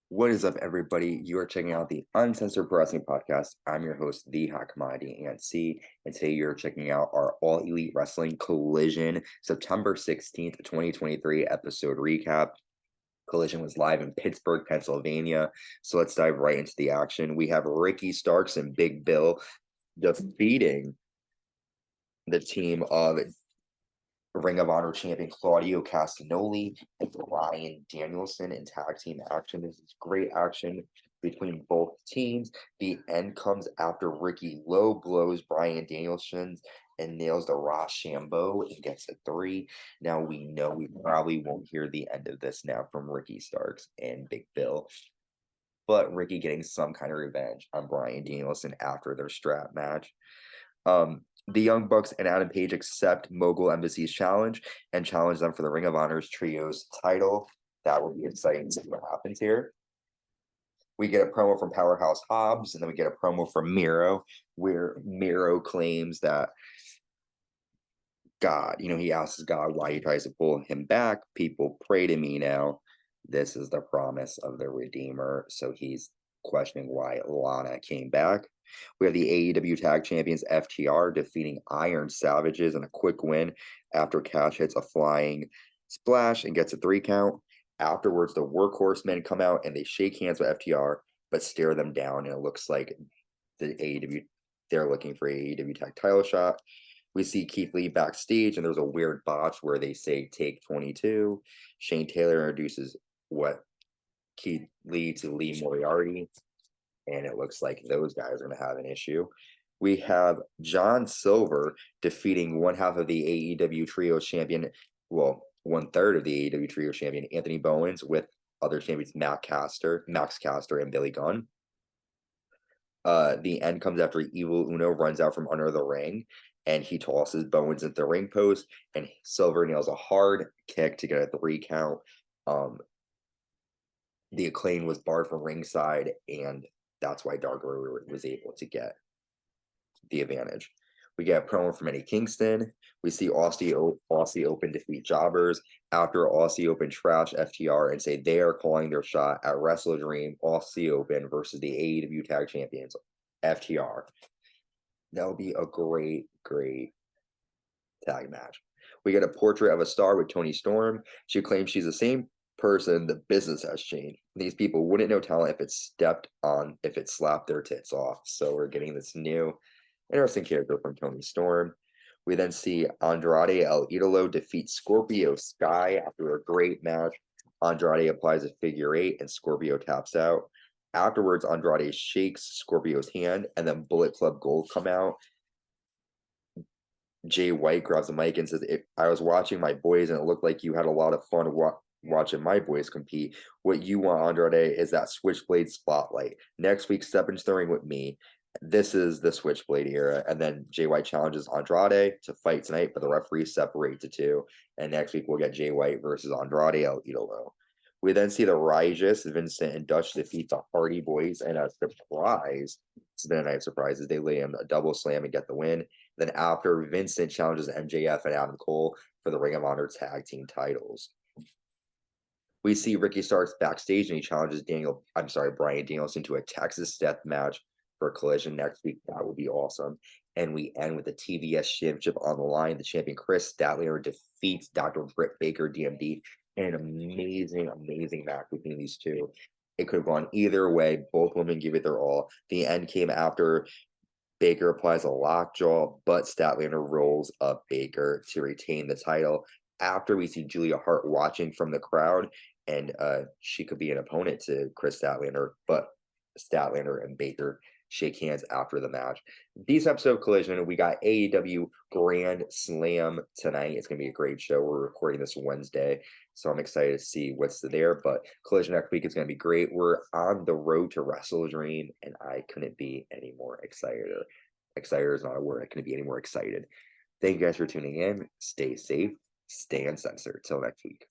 What is up, everybody? You are checking out the Uncensored Pro Wrestling Podcast. I'm your host, The Hot Commodity ANC, and today you're checking out our All Elite Wrestling Collision September 16th, 2023 episode recap. Collision was live in Pittsburgh, Pennsylvania, so let's dive right into the action. We have Ricky Starks and Big Bill defeating the team of Ring of Honor champion Claudio Castagnoli and Bryan Danielson in tag team action. This is great action between both teams. The end comes after Ricky low blows Bryan Danielson and nails the Rochambeau and gets a 3. Now we know we probably won't hear the end of this now from Ricky Starks and Big Bill. But Ricky getting some kind of revenge on Bryan Danielson after their strap match. The Young Bucks and Adam Page accept Mogul Embassy's challenge and challenge them for the Ring of Honor's Trios title. That will be exciting to see what happens here. We get a promo from Powerhouse Hobbs, and then we get a promo from Miro, where Miro claims that God, he asks God why he tries to pull him back. People pray to me now. This is the promise of the Redeemer. So he's questioning why Lana came back. We have the AEW Tag Champions FTR defeating Iron Savages in a quick win after Cash hits a flying splash and gets a 3 count. Afterwards, the Workhorsemen come out and they shake hands with FTR, but stare them down, and it looks like they're looking for AEW Tag title shot. We see Keith Lee backstage, and there's a weird botch where they say take 22. Shane Taylor introduces Keith Lee to Lee Moriarty, and it looks like those guys are going to have an issue. We have Jon Silver defeating one half of the AEW Trio champion, well, 1/3 of the AEW Trio champion, Anthony Bowens, with other champions Max Caster, and Billy Gunn. The end comes after Evil Uno runs out from under the ring, and he tosses Bowens into the ring post, and Silver nails a hard kick to get a 3 count. The Acclaim was barred from ringside, and that's why Dark Order was able to get the advantage. We get a promo from Eddie Kingston. We see Aussie Open defeat Jobbers after Aussie Open trash FTR and say they are calling their shot at Wrestle Dream Aussie Open versus the AEW Tag Champions FTR. That would be a great tag match. We get a portrait of a star with Toni Storm. She claims she's the same person. The business has changed. These people wouldn't know talent if it slapped their tits off. So we're getting this new interesting character from Toni Storm. We then see Andrade El Idolo defeat Scorpio Sky after a great match. Andrade applies a figure 8 and Scorpio taps out. Afterwards, Andrade shakes Scorpio's hand, and then Bullet Club Gold come out. Jay White grabs the mic and says, I was watching my boys, and it looked like you had a lot of fun watching my boys compete. What you want, Andrade, is that Switchblade spotlight. Next week, step into the ring with me. This is the Switchblade era. And then Jay White challenges Andrade to fight tonight, but the referees separate to 2. And next week, we'll get Jay White versus Andrade El Idolo. We then see the Righteous, Vincent and Dutch defeat the Hardy Boys, and a surprise. It's been a nice surprise as they lay in a double slam and get the win. Then after, Vincent challenges MJF and Adam Cole for the Ring of Honor tag team titles. We see Ricky Starks backstage and he challenges Bryan Danielson to a Texas death match for a Collision next week. That would be awesome. And we end with the TBS Championship on the line. The champion Kris Statlander defeats Dr. Britt Baker DMD in an amazing match between these two. It could have gone either way. Both women give it their all. The end came after Baker applies a lockjaw, but Statlander rolls up Baker to retain the title. After, we see Julia Hart watching from the crowd, and she could be an opponent to Kris Statlander, but Statlander and Baker shake hands after the match. This episode of Collision, we got AEW Grand Slam tonight. It's going to be a great show. We're recording this Wednesday, so I'm excited to see what's there. But Collision next week is going to be great. We're on the road to Wrestle Dream, and I couldn't be any more excited. Excited is not a word. I couldn't be any more excited. Thank you guys for tuning in. Stay safe. Stay uncensored. Till next week.